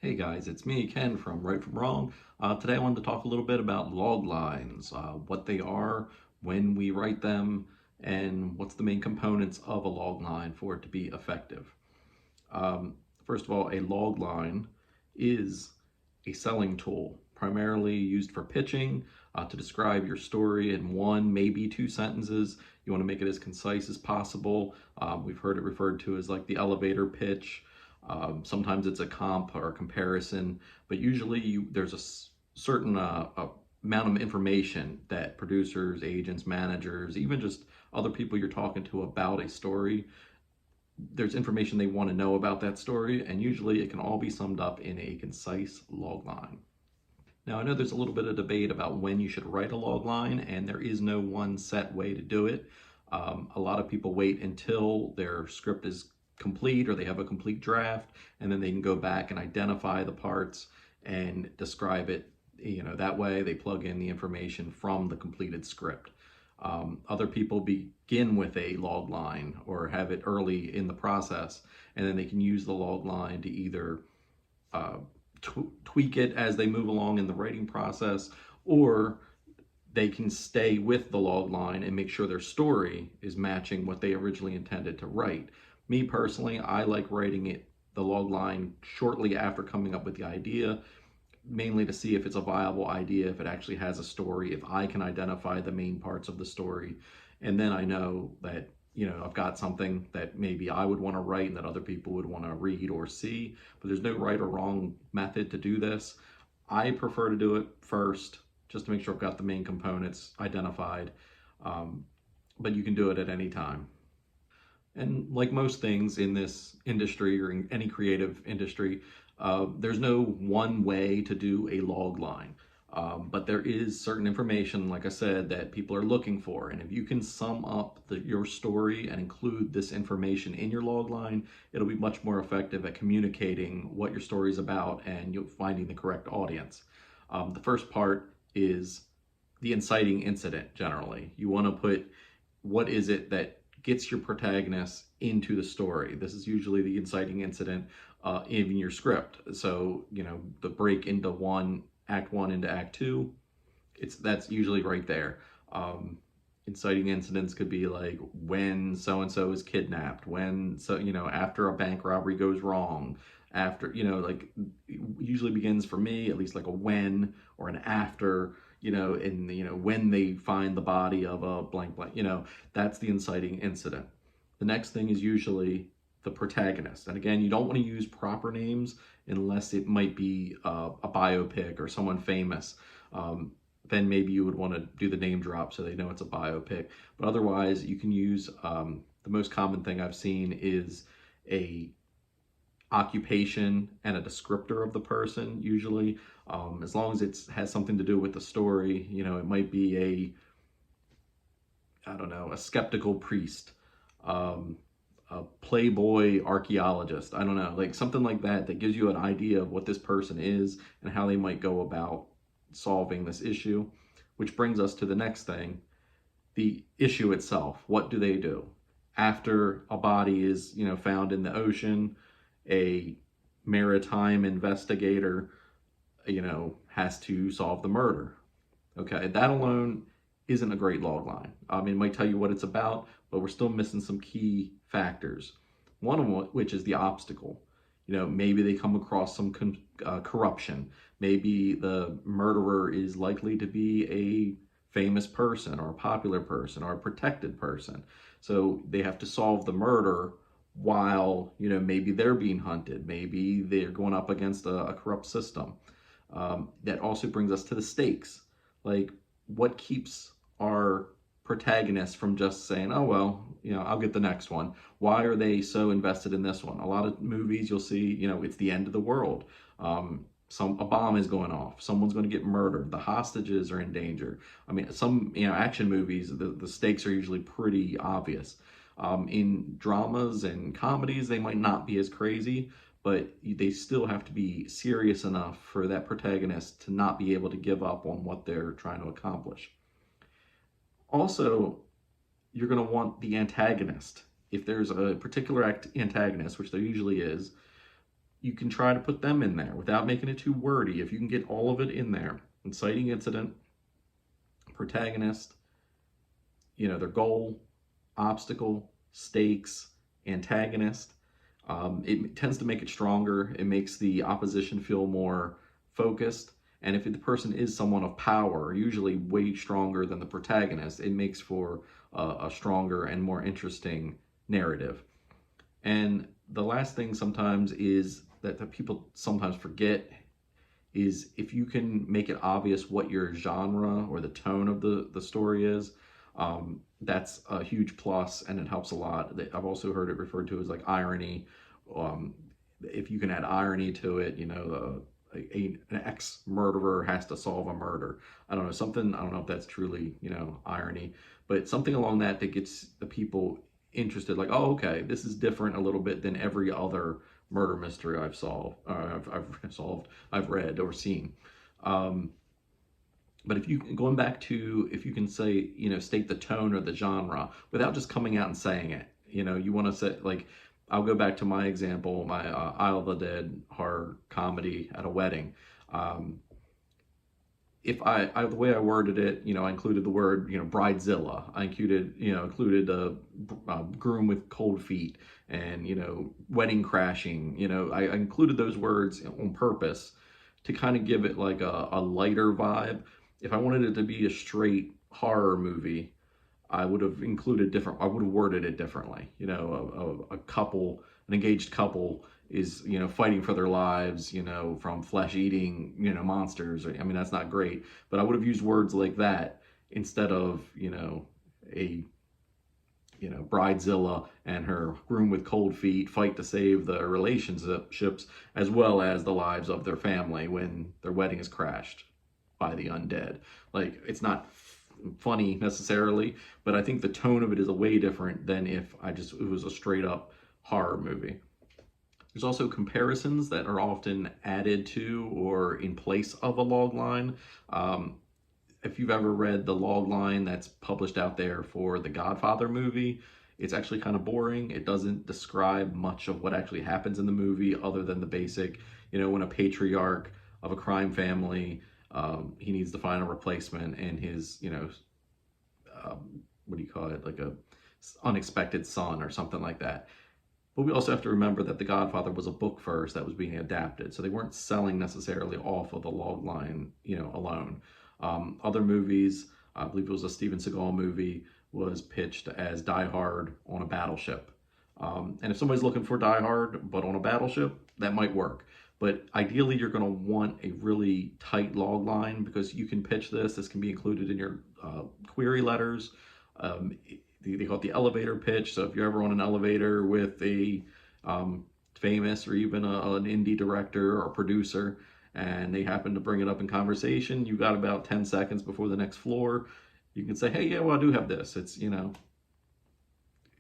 Hey guys, it's me, Ken from Right From Wrong. Today I wanted to talk a little bit about log lines, what they are, when we write them, and what's the main components of a log line for it to be effective. First of all, a log line is a selling tool, primarily used for pitching, to describe your story in one, maybe two sentences. You want to make it as concise as possible. We've heard it referred to as like the elevator pitch. Sometimes it's a comp or a comparison, but usually there's a certain amount of information that producers, agents, managers, even just other people you're talking to about a story, there's information they want to know about that story, and usually it can all be summed up in a concise log line. Now, I know there's a little bit of debate about when you should write a log line, and there is no one set way to do it. A lot of people wait until their script is complete or they have a complete draft, and then they can go back and identify the parts and describe it. That way they plug in the information from the completed script. Other people begin with a log line or have it early in the process, and then they can use the log line to either tweak it as they move along in the writing process, or they can stay with the log line and make sure their story is matching what they originally intended to write. Me personally, I like writing the log line shortly after coming up with the idea, mainly to see if it's a viable idea, if it actually has a story, if I can identify the main parts of the story. And then I know that, I've got something that maybe I would want to write and that other people would want to read or see. But there's no right or wrong method to do this. I prefer to do it first, just to make sure I've got the main components identified. But you can do it at any time. And like most things in this industry or in any creative industry, there's no one way to do a log line. But there is certain information, like I said, that people are looking for. And if you can sum up your story and include this information in your log line, it'll be much more effective at communicating what your story is about and you're finding the correct audience. The first part is the inciting incident, generally. You want to put what is it that gets your protagonist into the story. This is usually the inciting incident in your script. So, the break into act one into act two, that's usually right there. Inciting incidents could be like when so-and-so is kidnapped, after a bank robbery goes wrong, after, like it usually begins for me, at least like a when or an after, when they find the body of a blank, that's the inciting incident. The next thing is usually the protagonist. And again, you don't want to use proper names unless it might be a biopic or someone famous. Then maybe you would want to do the name drop so they know it's a biopic. But otherwise, you can use the most common thing I've seen is a occupation and a descriptor of the person, usually. As long as it has something to do with the story, it might be a skeptical priest, a playboy archaeologist, I don't know, like something like that gives you an idea of what this person is and how they might go about solving this issue. Which brings us to the next thing, the issue itself. What do they do? After a body is, found in the ocean, a maritime investigator, has to solve the murder. Okay, that alone isn't a great log line. It might tell you what it's about, but we're still missing some key factors. One of which is the obstacle. Maybe they come across some corruption. Maybe the murderer is likely to be a famous person or a popular person or a protected person. So they have to solve the murder while, maybe they're being hunted. Maybe they're going up against a corrupt system. That also brings us to the stakes. Like, what keeps our protagonist from just saying, oh, well, I'll get the next one? Why are they so invested in this one? A lot of movies you'll see, it's the end of the world. A bomb is going off. Someone's going to get murdered. The hostages are in danger. Some, action movies, the stakes are usually pretty obvious. In dramas and comedies, they might not be as crazy, but they still have to be serious enough for that protagonist to not be able to give up on what they're trying to accomplish. Also, you're going to want the antagonist. If there's a particular antagonist, which there usually is, you can try to put them in there without making it too wordy. If you can get all of it in there, inciting incident, protagonist, their goal, obstacle, stakes, antagonist. It tends to make it stronger. It makes the opposition feel more focused. And if the person is someone of power, usually way stronger than the protagonist, it makes for a stronger and more interesting narrative. And the last thing sometimes is that people sometimes forget is if you can make it obvious what your genre or the tone of the story is, that's a huge plus and it helps a lot. I've also heard it referred to as like irony. Um, if you can add irony to it, an ex-murderer has to solve a murder. I don't know, something, I don't know if that's truly, irony, but something along that gets the people interested, like, oh, okay, this is different a little bit than every other murder mystery I've solved, I've read or seen. But if you going back to if you can say state the tone or the genre without just coming out and saying it, you want to say like I'll go back to my example, my Isle of the Dead horror comedy at a wedding. If the way I worded it, I included the word, bridezilla. I included a groom with cold feet and, wedding crashing. I included those words on purpose to kind of give it like a lighter vibe. If I wanted it to be a straight horror movie, I would have I would have worded it differently. An engaged couple is, fighting for their lives, from flesh-eating, monsters. I mean, that's not great, but I would have used words like that instead of, a, bridezilla and her groom with cold feet fight to save the relationships as well as the lives of their family when their wedding is crashed by the undead. Like, it's not funny necessarily, but I think the tone of it is a way different than if it was a straight up horror movie. There's also comparisons that are often added to or in place of a log line. If you've ever read the log line that's published out there for the Godfather movie, it's actually kind of boring. It doesn't describe much of what actually happens in the movie other than the basic, when a patriarch of a crime family, he needs to find a replacement, and his, what do you call it, like a unexpected son or something like that. But we also have to remember that The Godfather was a book first that was being adapted, so they weren't selling necessarily off of the log line, alone. Other movies, I believe it was a Steven Seagal movie, was pitched as Die Hard on a battleship. And if somebody's looking for Die Hard but on a battleship, that might work. But ideally, you're going to want a really tight log line because you can pitch this. This can be included in your query letters. They call it the elevator pitch. So if you're ever on an elevator with a famous or even an indie director or producer, and they happen to bring it up in conversation, you got about 10 seconds before the next floor. You can say, hey, yeah, well, I do have this. It's,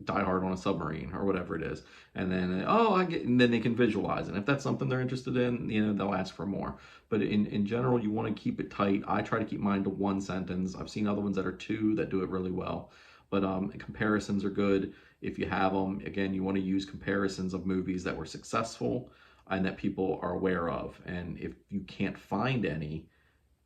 Die Hard on a submarine or whatever it is, and then and then they can visualize it. And if that's something they're interested in, they'll ask for more. But in general, you want to keep it tight. I try to keep mine to one sentence. I've seen other ones that are two that do it really well, but comparisons are good if you have them. Again, you want to use comparisons of movies that were successful and that people are aware of. And if you can't find any,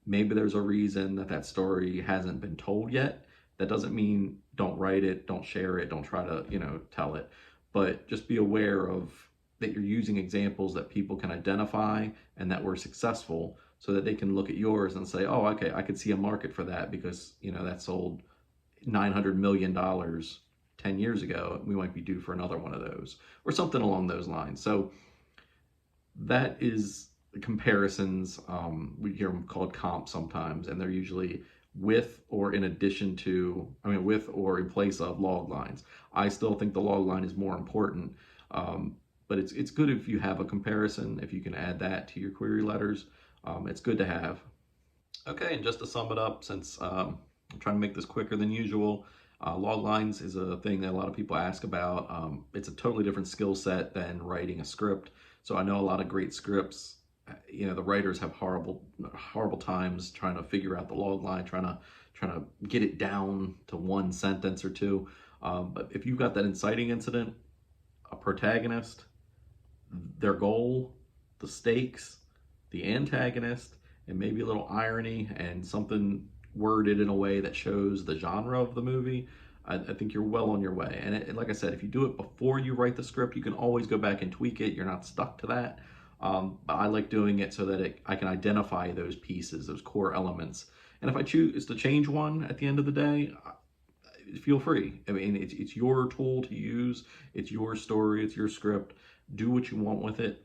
maybe there's a reason that story hasn't been told yet. That doesn't mean don't write it, don't share it, don't try to, tell it. But just be aware of that you're using examples that people can identify and that were successful so that they can look at yours and say, oh, okay, I could see a market for that because, that sold $900 million 10 years ago. We might be due for another one of those or something along those lines. So that is the comparisons. We hear them called comps sometimes, and they're usually with or in addition to, with or in place of log lines. I still think the log line is more important, but it's good if you have a comparison, if you can add that to your query letters. It's good to have. Okay, and just to sum it up, since I'm trying to make this quicker than usual, log lines is a thing that a lot of people ask about. It's a totally different skill set than writing a script. So I know a lot of great scripts, the writers have horrible times trying to figure out the log line, trying to get it down to one sentence or two. But if you've got that inciting incident, a protagonist, their goal, the stakes, the antagonist, and maybe a little irony and something worded in a way that shows the genre of the movie, I think you're well on your way. And like I said, if you do it before you write the script, you can always go back and tweak it. You're not stuck to that. But I like doing it so that I can identify those pieces, those core elements. And if I choose to change one at the end of the day, feel free. I mean, it's your tool to use. It's your story. It's your script. Do what you want with it.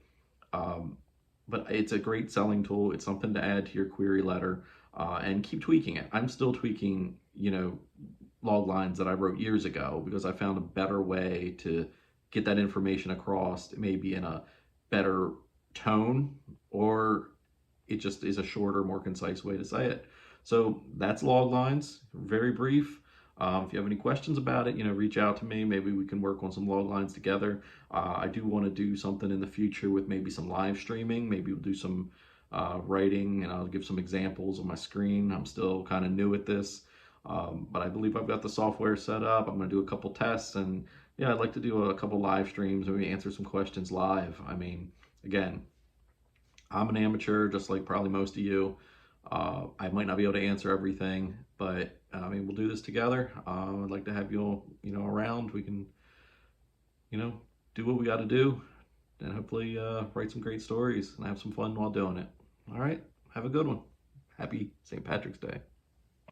But it's a great selling tool. It's something to add to your query letter, and keep tweaking it. I'm still tweaking, log lines that I wrote years ago because I found a better way to get that information across, maybe in a better tone, or it just is a shorter, more concise way to say it. So that's log lines, very brief. If you have any questions about it, reach out to me. Maybe we can work on some log lines together. I do want to do something in the future with maybe some live streaming. Maybe we'll do some writing, and I'll give some examples on my screen. I'm still kind of new at this, but I believe I've got the software set up. I'm going to do a couple tests, and yeah, I'd like to do a couple live streams, maybe answer some questions live. I mean, again, I'm an amateur, just like probably most of you. I might not be able to answer everything, but I mean, we'll do this together. I'd like to have you all, around. We can, do what we got to do, and hopefully write some great stories and have some fun while doing it. All right, have a good one. Happy St. Patrick's Day.